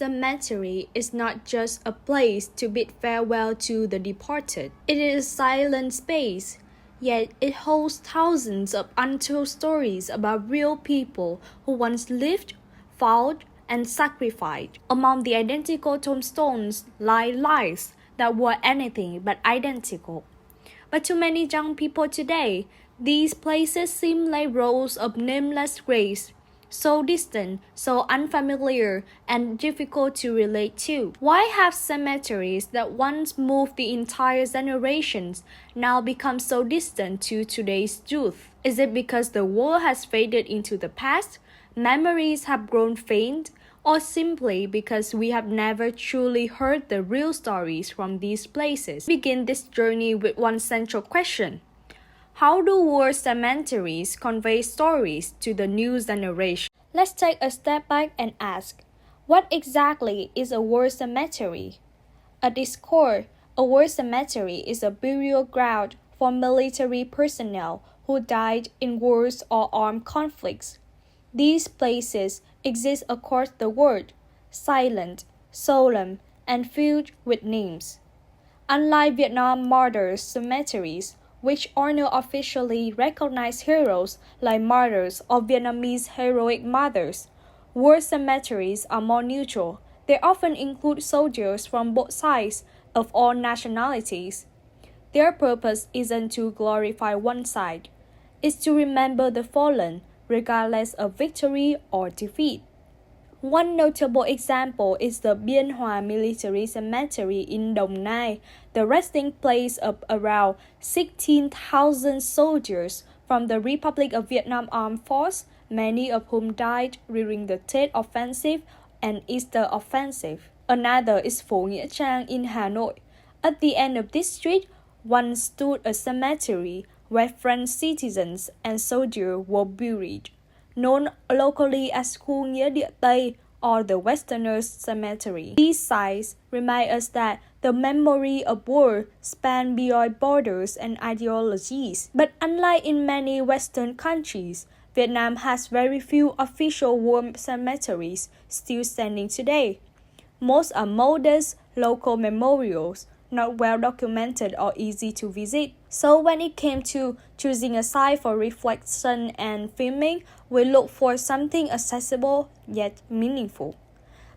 cemetery is not just a place to bid farewell to the departed. It is a silent space, yet it holds thousands of untold stories about real people who once lived, fought, and sacrificed. Among the identical tombstones lie lives that were anything but identical. But to many young people today, these places seem like rows of nameless graves, so distant, so unfamiliar, and difficult to relate to. Why have cemeteries that once moved the entire generations now become so distant to today's youth? Is it because the war has faded into the past, memories have grown faint, or simply because we have never truly heard the real stories from these places? Begin this journey with one central question. How do war cemeteries convey stories to the new generation? Let's take a step back and ask, what exactly is a war cemetery? At its core, a war cemetery is a burial ground for military personnel who died in wars or armed conflicts. These places exist across the world, silent, solemn, and filled with names. Unlike Vietnam martyrs' cemeteries, which honor officially recognized heroes like martyrs or Vietnamese heroic mothers, war cemeteries are more neutral. They often include soldiers from both sides of all nationalities. Their purpose isn't to glorify one side, it's to remember the fallen, regardless of victory or defeat. One notable example is the Bien Hoa Military Cemetery in Đồng Nai, the resting place of around 16,000 soldiers from the Republic of Vietnam Armed Force, many of whom died during the Tet Offensive and Easter Offensive. Another is Phố Nghĩa Trang in Hanoi. At the end of this street once stood a cemetery where French citizens and soldiers were buried, known locally as Khu Nghĩa Địa Tây or the Westerners' Cemetery. These sites remind us that the memory of war spans beyond borders and ideologies. But unlike in many Western countries, Vietnam has very few official war cemeteries still standing today. Most are modest local memorials, not well documented or easy to visit. So when it came to choosing a site for reflection and filming, we looked for something accessible yet meaningful.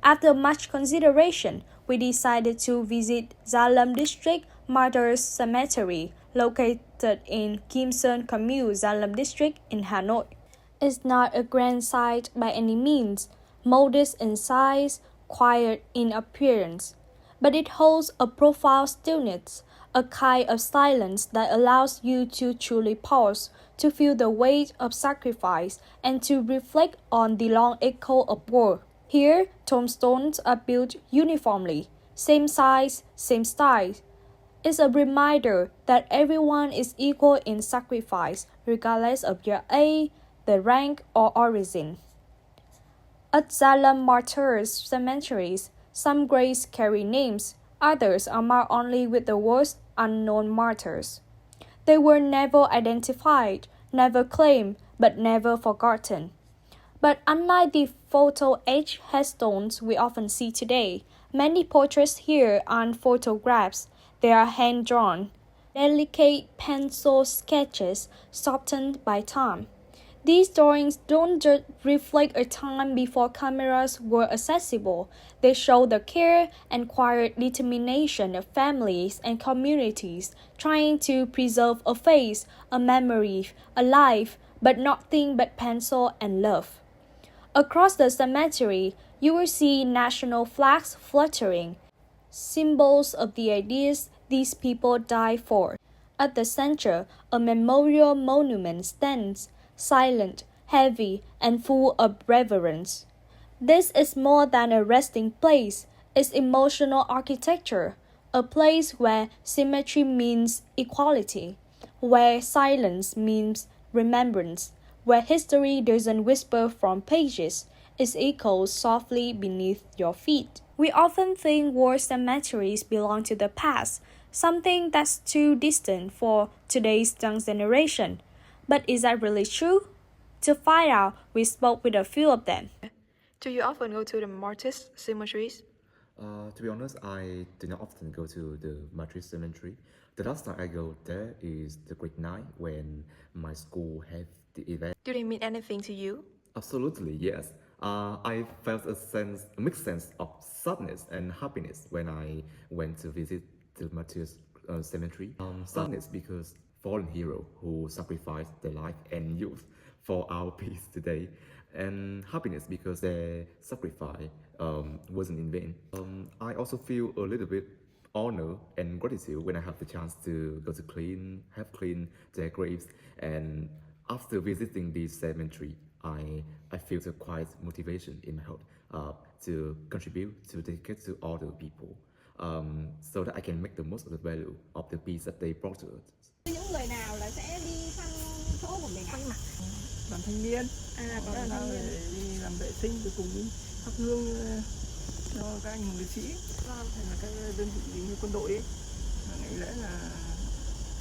After much consideration, we decided to visit Gia Lâm District Martyrs Cemetery, located in Kim Sơn Commune, Gia Lâm District in Hanoi. It's not a grand site by any means, modest in size, quiet in appearance, but it holds a profound stillness, a kind of silence that allows you to truly pause, to feel the weight of sacrifice, and to reflect on the long echo of war. Here, tombstones are built uniformly, same size, same style. It's a reminder that everyone is equal in sacrifice, regardless of your age, the rank, or origin. At Gia Lâm Martyrs cemeteries, some graves carry names, others are marked only with the words unknown martyrs. They were never identified, never claimed, but never forgotten. But unlike the photo-etched headstones we often see today, many portraits here aren't photographs, they are hand-drawn, delicate pencil sketches softened by time. These drawings don't just reflect a time before cameras were accessible. They show the care and quiet determination of families and communities trying to preserve a face, a memory, a life, but nothing but pencil and love. Across the cemetery, you will see national flags fluttering, symbols of the ideas these people died for. At the center, a memorial monument stands, silent, heavy, and full of reverence. This is more than a resting place, it's emotional architecture, a place where symmetry means equality, where silence means remembrance, where history doesn't whisper from pages, it echoes softly beneath your feet. We often think war cemeteries belong to the past, something that's too distant for today's young generation. But is that really true? To find out, we spoke with a few of them. Do you often go to the martyrs' cemeteries? To be honest, I do not often go to the Madrid Cemetery. The last time I go there is the Great Night when my school had the event. Do they mean anything to you? Absolutely, yes. I felt a mixed sense of sadness and happiness when I went to visit the Martyrs Cemetery. Sadness because fallen hero who sacrificed their life and youth for our peace today, and happiness because their sacrifice wasn't in vain. I also feel a little bit honor and gratitude when I have the chance to go to have clean their graves. And after visiting this cemetery, I feel a quite motivation in my heart to contribute to dedicate to other people, so that I can make the most of the value of the peace that they brought to us. Những người nào là sẽ đi thăm chỗ của mình ạ? Đoàn thanh niên, Có đoàn thanh niên. đi làm vệ sinh rồi cùng đi thắp hương cho các anh hùng liệt sĩ, Vâng. hay là các đơn vị như quân đội ấy. Ngày lễ là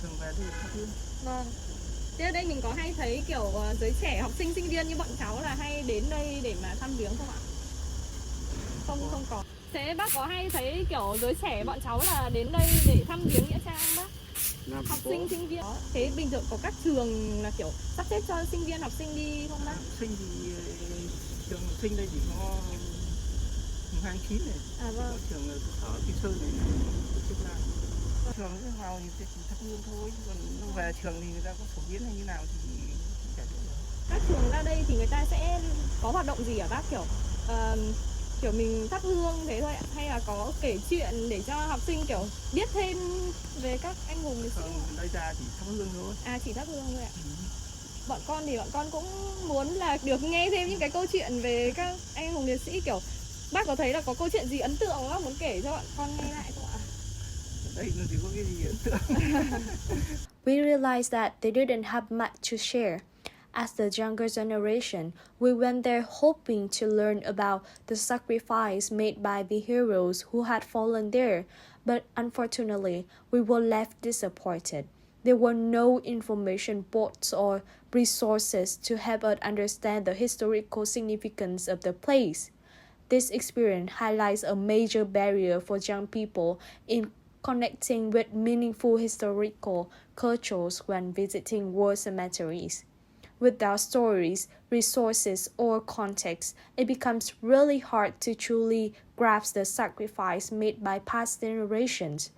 thường về để thắp hương. Vâng. Thế ở đây mình có hay thấy kiểu giới trẻ, học sinh, sinh viên như bọn cháu là hay đến đây để mà thăm viếng không ạ? Không có. Thế bác có hay thấy kiểu giới trẻ bọn cháu là đến đây để thăm viếng nghĩa trang không bác? Học sinh, sinh viên. Thế bình thường có các trường là kiểu sắp xếp cho sinh viên, học sinh đi không bác? Học sinh thì trường học sinh đây chỉ có mùng 29 này, Vâng. trường ở Kỳ Sơn này tổ chức lại. Thường cứ vào thì chỉ thắp hương thôi, còn lúc về trường thì người ta có phổ biến hay như nào thì chả biết được. Các trường ra đây thì người ta sẽ có hoạt động gì hả bác, kiểu mình thắp hương thế thôi ạ, hay là có kể chuyện để cho học sinh kiểu biết thêm về các anh hùng liệt sĩ? Không, đây ra chỉ thắp hương thôi. Chỉ thắp hương thôi ạ. Bọn con cũng muốn là được nghe thêm những cái câu chuyện về các anh hùng liệt sĩ, kiểu bác có thấy là có câu chuyện gì ấn tượng bác muốn kể cho bọn con nghe lại không ạ? Đây nó chỉ có cái gì ấn tượng. We realized that they didn't have much to share. As the younger generation, we went there hoping to learn about the sacrifice made by the heroes who had fallen there, but unfortunately, we were left disappointed. There were no information boards or resources to help us understand the historical significance of the place. This experience highlights a major barrier for young people in connecting with meaningful historical cultures when visiting war cemeteries. Without stories, resources, or context, it becomes really hard to truly grasp the sacrifice made by past generations.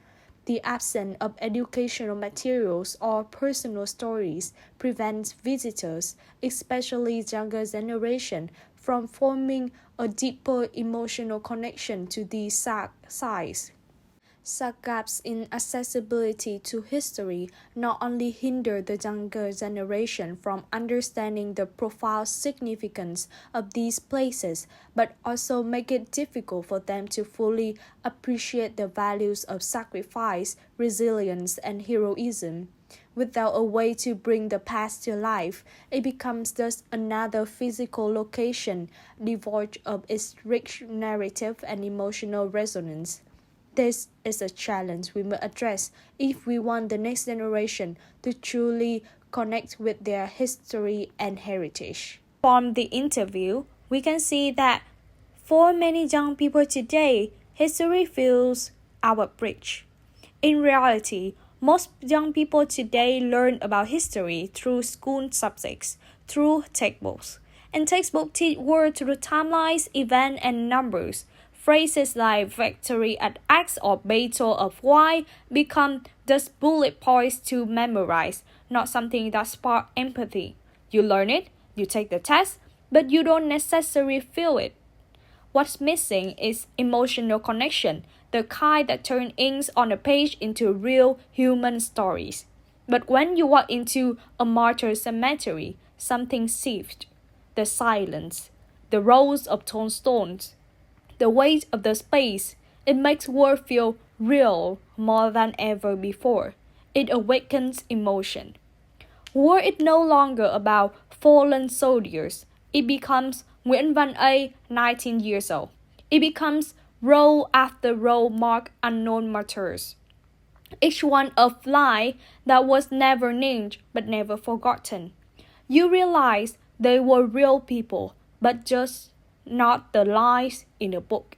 The absence of educational materials or personal stories prevents visitors, especially younger generation, from forming a deeper emotional connection to these sites. Such gaps in accessibility to history not only hinder the younger generation from understanding the profound significance of these places, but also make it difficult for them to fully appreciate the values of sacrifice, resilience, and heroism. Without a way to bring the past to life, it becomes just another physical location devoid of its rich narrative and emotional resonance. This is a challenge we must address if we want the next generation to truly connect with their history and heritage. From the interview, we can see that for many young people today, history feels out of reach. In reality, most young people today learn about history through school subjects, through textbooks. And textbooks teach words through timelines, events, and numbers. Phrases like victory at X or battle of Y become just bullet points to memorize, not something that sparks empathy. You learn it, you take the test, but you don't necessarily feel it. What's missing is emotional connection, the kind that turns inks on a page into real human stories. But when you walk into a martyr cemetery, something shifts. The silence, the rows of tombstones, the weight of the space, it makes world feel real more than ever before. It awakens emotion. War is no longer about fallen soldiers. It becomes Nguyễn Văn A, 19 years old. It becomes row after row mark unknown martyrs. Each one a fly that was never named but never forgotten. You realize they were real people, but just not the lines in a book.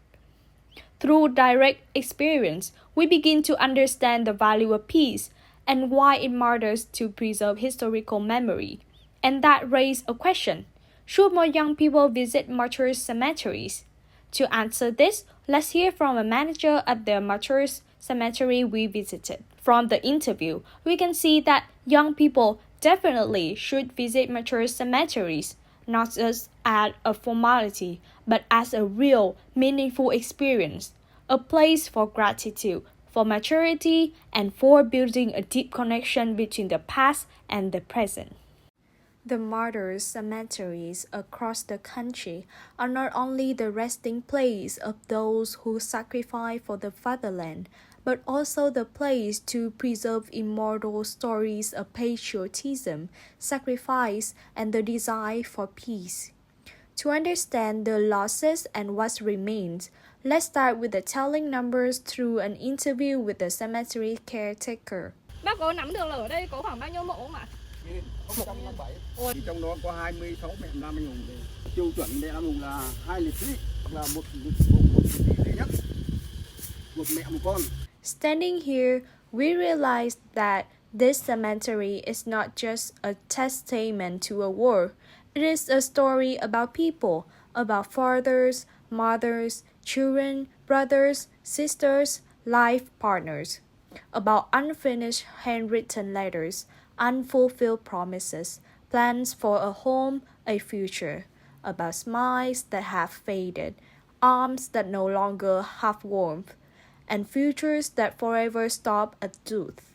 Through direct experience, we begin to understand the value of peace and why it matters to preserve historical memory. And that raises a question. Should more young people visit martyrs' cemeteries? To answer this, let's hear from a manager at the martyrs' cemetery we visited. From the interview, we can see that young people definitely should visit martyrs' cemeteries, not just as a formality, but as a real, meaningful experience, a place for gratitude, for maturity, and for building a deep connection between the past and the present. The martyrs' cemeteries across the country are not only the resting place of those who sacrifice for the fatherland, but also the place to preserve immortal stories of patriotism, sacrifice, and the desire for peace. To understand the losses and what remains, let's start with the telling numbers through an interview with the cemetery caretaker. Bác có nắm được là ở đây có khoảng bao nhiêu mộ mà? 107. Thì trong đó có 26 mẹ nam anh hùng. Tiêu chuẩn mẹ nam hùng là 2 liệt sĩ, là một liệt sĩ duy nhất, một mẹ một con. Standing here, we realize that this cemetery is not just a testament to a war. It is a story about people, about fathers, mothers, children, brothers, sisters, life partners, about unfinished handwritten letters, unfulfilled promises, plans for a home, a future, about smiles that have faded, arms that no longer have warmth, and futures that forever stop at death.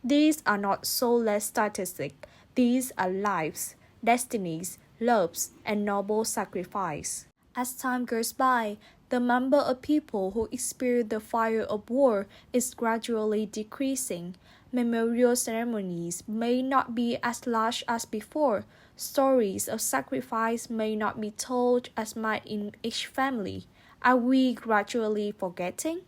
These are not soulless statistics. These are lives, destinies, loves, and noble sacrifice. As time goes by, the number of people who experience the fire of war is gradually decreasing. Memorial ceremonies may not be as large as before. Stories of sacrifice may not be told as much in each family. Are we gradually forgetting?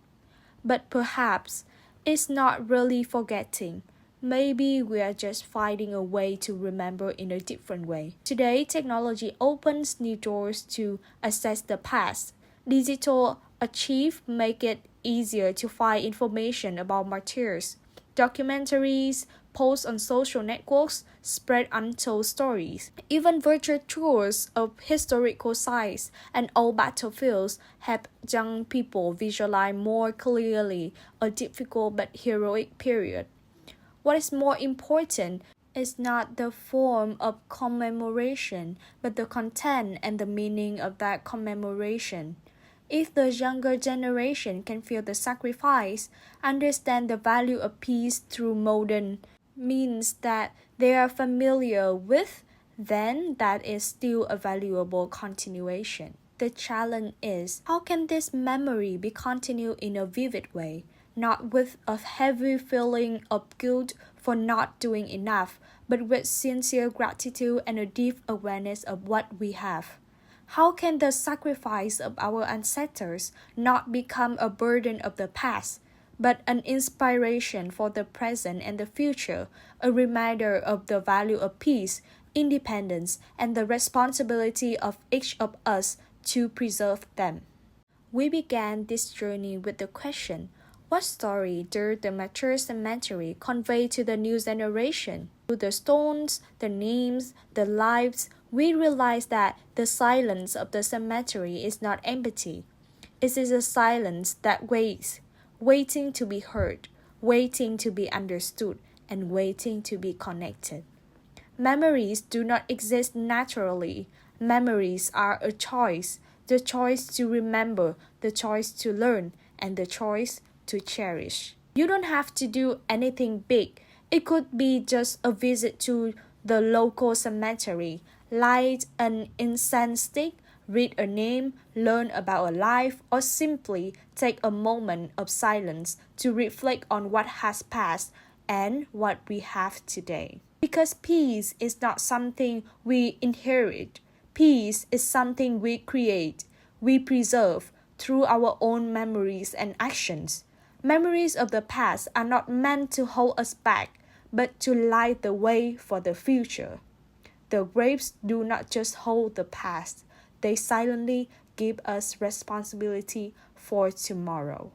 But perhaps it's not really forgetting. Maybe we are just finding a way to remember in a different way. Today, technology opens new doors to access the past. Digital archives make it easier to find information about martyrs. Documentaries, posts on social networks spread untold stories. Even virtual tours of historical sites and old battlefields help young people visualize more clearly a difficult but heroic period. What is more important is not the form of commemoration, but the content and the meaning of that commemoration. If the younger generation can feel the sacrifice, understand the value of peace through modern means that they are familiar with, then that is still a valuable continuation. The challenge is, how can this memory be continued in a vivid way, not with a heavy feeling of guilt for not doing enough, but with sincere gratitude and a deep awareness of what we have? How can the sacrifice of our ancestors not become a burden of the past, but an inspiration for the present and the future, a reminder of the value of peace, independence, and the responsibility of each of us to preserve them? We began this journey with the question, what story does the mature cemetery convey to the new generation? Through the stones, the names, the lives, we realize that the silence of the cemetery is not empty. It is a silence that waits, waiting to be heard, waiting to be understood, and waiting to be connected. Memories do not exist naturally. Memories are a choice, the choice to remember, the choice to learn, and the choice to cherish. You don't have to do anything big. It could be just a visit to the local cemetery, light an incense stick, read a name, learn about a life, or simply take a moment of silence to reflect on what has passed and what we have today. Because peace is not something we inherit. Peace is something we create, we preserve through our own memories and actions. Memories of the past are not meant to hold us back, but to light the way for the future. The graves do not just hold the past, they silently give us responsibility for tomorrow.